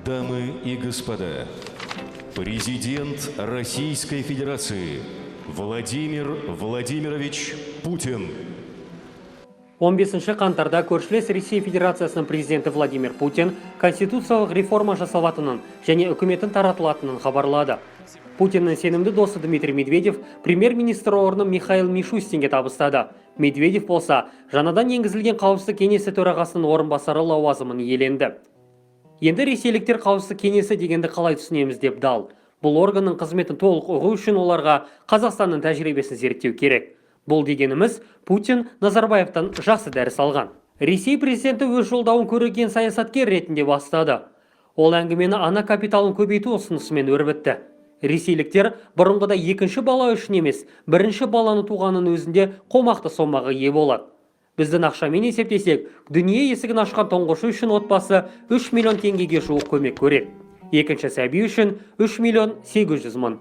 Дамы и господа, президент Российской Федерации Владимир Владимирович Путин. 15 қаңтарда көршілес Ресей Федерациясының президенті Владимир Путин конституциялық реформа жасалатынын және үкіметін таратылатынын хабарлады. Путиннің сенімді досы Дмитрий Медведев премьер-министр орны Михаил Мишустинге табыстады. Медведев болса, жаңадан енгізілген қауіпсіздік кеңесі төрағасының орынбасары лауазымын иеленді. Енді ресейліктер қауіпсіздік кеңесі дегенді қалай түсінеміз деп дал. Бұл органның қызметін толық ұғу үшін оларға Қазақстанның тәжірибесін зерттеу керек. Бұл дегеніміз Путин Назарбаевтан жақсы дәріс алған. Ресей президенті өз жолдауын көреген саясаткер ретінде бастады. Ол әңгімені ана капиталын көбейту ұсынысымен өрбітті. Ресейліктер бұрынғыда екінші бала үшін емес, бірінші баланы туғанын өзінде қомақты сомаға ие болады. Біздің ақшамен есептесек, дүние есігін ашқан тұңғышы үшін отбасы 3 миллион теңгеге жуық көмек көреді. Екінші сәби үшін 3 миллион 800 мың.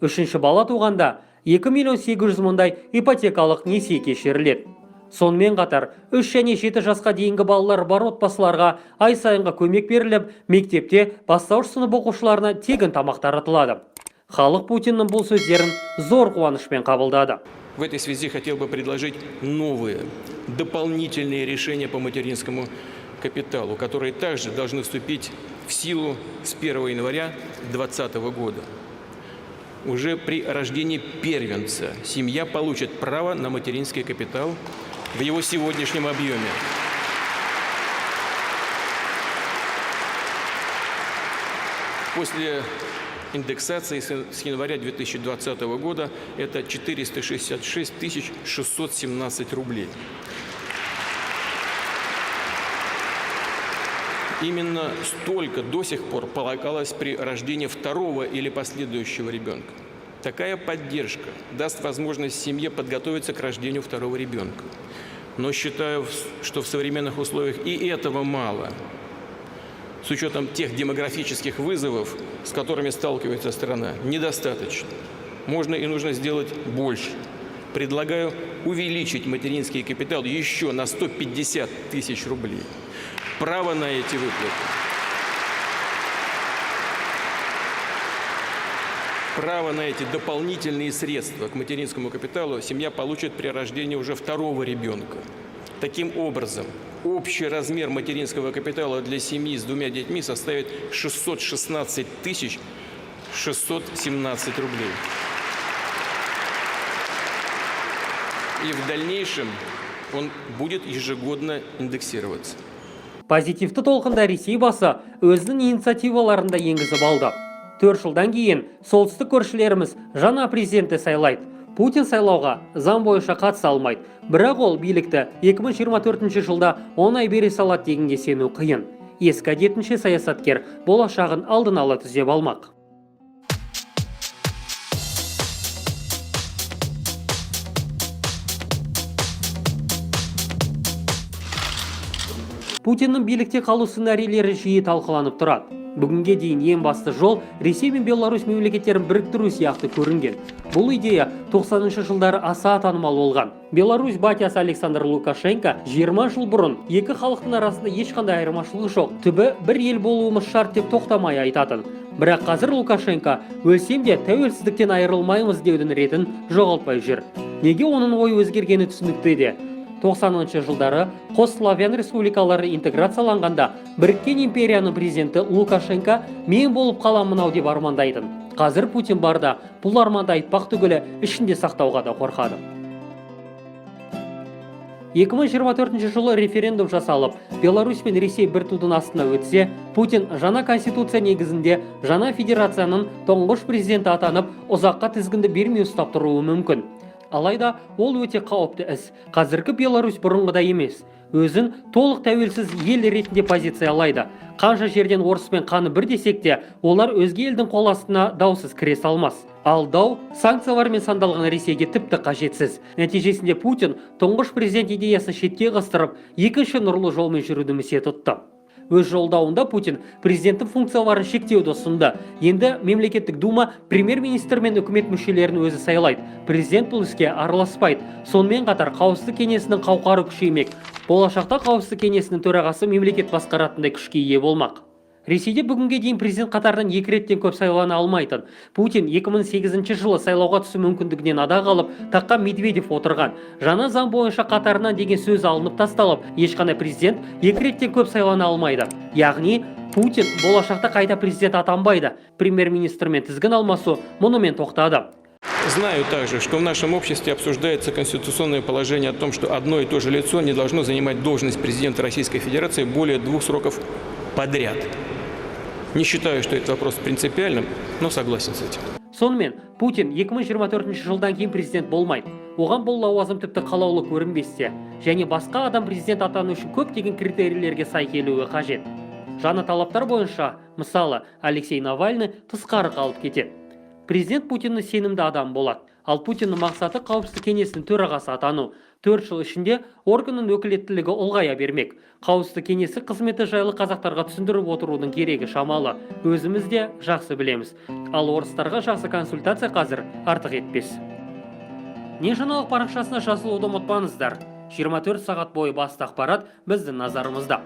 Үшінші бала туғанда 2 миллион 800 мыңдай ипотекалық несие кешіріледі. Сонымен қатар 3 және 7 жасқа дейінгі балалар бар отбасыларға ай сайынғы көмек беріліп, мектепте бастауыш сынып оқушыларына тегін тамақ таратылады. Халық Путиннің бұл сөздерін зор қуанышпен қабылдады. В этой связи хотел бы предложить новые, дополнительные решения по материнскому капиталу, которые также должны вступить в силу с 1 января 2020 года. Уже при рождении первенца семья получит право на материнский капитал в его сегодняшнем объеме. После индексации с января 2020 года это 466 617 рублей. Именно столько до сих пор полагалось при рождении второго или последующего ребенка. Такая поддержка даст возможность семье подготовиться к рождению второго ребенка. Но считаю, что в современных условиях и этого мало. С учетом тех демографических вызовов, с которыми сталкивается страна, недостаточно. Можно и нужно сделать больше. Предлагаю увеличить материнский капитал еще на 150 тысяч рублей. Право на эти выплаты. Право на эти дополнительные средства к материнскому капиталу семья получит при рождении уже второго ребенка. Таким образом, общий размер материнского капитала для семьи с 2 детьми составит 616 617 рублей. И в дальнейшем он будет ежегодно индексироваться. Позитивті толқында Ресей басы өзінің инициативаларында енгізіп алды. 4 жылдан кейін солтүстік көршілеріміз жаңа президентті сайлайды. Путин сайлауға заң бойынша қатыса алмайды. Бірақ ол билікті 2024 жылда оңай бере салады дегенге сену қиын. Ескі әдетінше саясаткер болашағын алдын ала түзеп алмақ. Путиннің билікте қалу сценарийлері жиі талқыланып тұрады. Бүгінге дейін ең басты жол Ресей мен Беларусь мемлекеттерін біріктіру сияқты көрінген. Бұл идея 90-шы жылдары аса танымал болған. Беларусь батясы Александр Лукашенко 20 жыл бұрын екі халықтың арасында ешқандай айырмашылық жоқ, түбі бір ел болуымыз шарт деп тоқтамай айтатын. Бірақ қазір Лукашенко өлсем де тәуелсіздіктен айырылмаймыз деудің ретін жоғалтпай жүр. Неге оның ойы өзгергені түсінікті де. 90-шы жылдары қос славян республикалары интеграцияланғанда біріккен империяның президенті Лукашенко мен болып қаламын ау деп армандайтын. Қазір Путин барда бұл арманды айтпақ түгілі ішінде сақтауға да қорқады. 2024 жылы референдум жасалып, Беларусь пен Ресей бір тудың астына өтсе, Путин жаңа конституция негізінде жаңа федерацияның тұңғыш президенті атанып, ұзаққа тізгінді бермей ұстап тұруы мүмкін. Алайда ол өте қауіпті іс. Қазіргі Беларусь бұрынғыдай емес. Өзін толық тәуелсіз ел ретінде позициялайды. Қанша жерден орыспен қаны бір десек те, олар өзге елдің қол астына даусыз кіре салмас. Ал дау санкциялармен сандалған Ресейге тіпті қажетсіз. Нәтижесінде Путин тұңғыш президент идеясын шетке қыстырып, екінші нұрлы жолмен жүруді місе тұтты. Өз жолдауында Путин президенттің функцияларын шектеуді ұсынды. Енді мемлекеттік дума премьер-министр мен үкімет мүшелерін өзі сайлайды. Президент бұл іске араласпайды. Сонымен қатар қауіпсіздік кеңесінің қауқары күшеймек. Болашақта қауіпсіздік кеңесінің төрағасы мемлекет басқаратындай күшке ие болмақ. Ресейде бүгінге дейін президент қатарынан 2 реттен көп сайлана алмайтын Путин 2008 жылы сайлауға түсу мүмкіндігінен ада қалып, таққа Медведев отырған. Жаңа заң бойынша қатарынан деген сөз алынып тасталып, ешқандай президент 2 реттен көп сайлана алмайды. Яғни Путин болашақта қайта президент атанбайды. Премьер-министрмен тізгін алмасу мұнымен тоқтады. Знаю также, что в нашем обществе обсуждается конституционное положение о том, что одно и то же лицо не должно занимать должность президента Российской Федерации более 2 сроков подряд. Не считаю, что этот вопрос принципиальным, но согласен с этим. Сонымен, Путин 2024 жылдан кейін президент болмайды. Оған бұл лауазым тіпті қалаулы көрінбесте, және басқа адам президент атану үшін көптеген критерийлерге сай келуі қажет. Жаңа талаптар бойынша, мысалы, Алексей Навальный тысқары қалып кетеді. Президент Путиннің сенімді адам болады. Ал Путиннің мақсаты қауіпсіздік кеңесінің төрағасы атану. 4 жыл ішінде органның өкілеттілігі ұлғая бермек. Қауіпсіздік кеңесі қызметі жайлы қазақтарға түсіндіріп отырудың керегі шамалы. Өзіміз де жақсы білеміз. Ал орыстарға жақсы консультация қазір артық етпес. Не жаңалық парақшасына жазылуды ұмытпаңыздар. 24 сағат бойы басты ақпарат біздің назарымызда.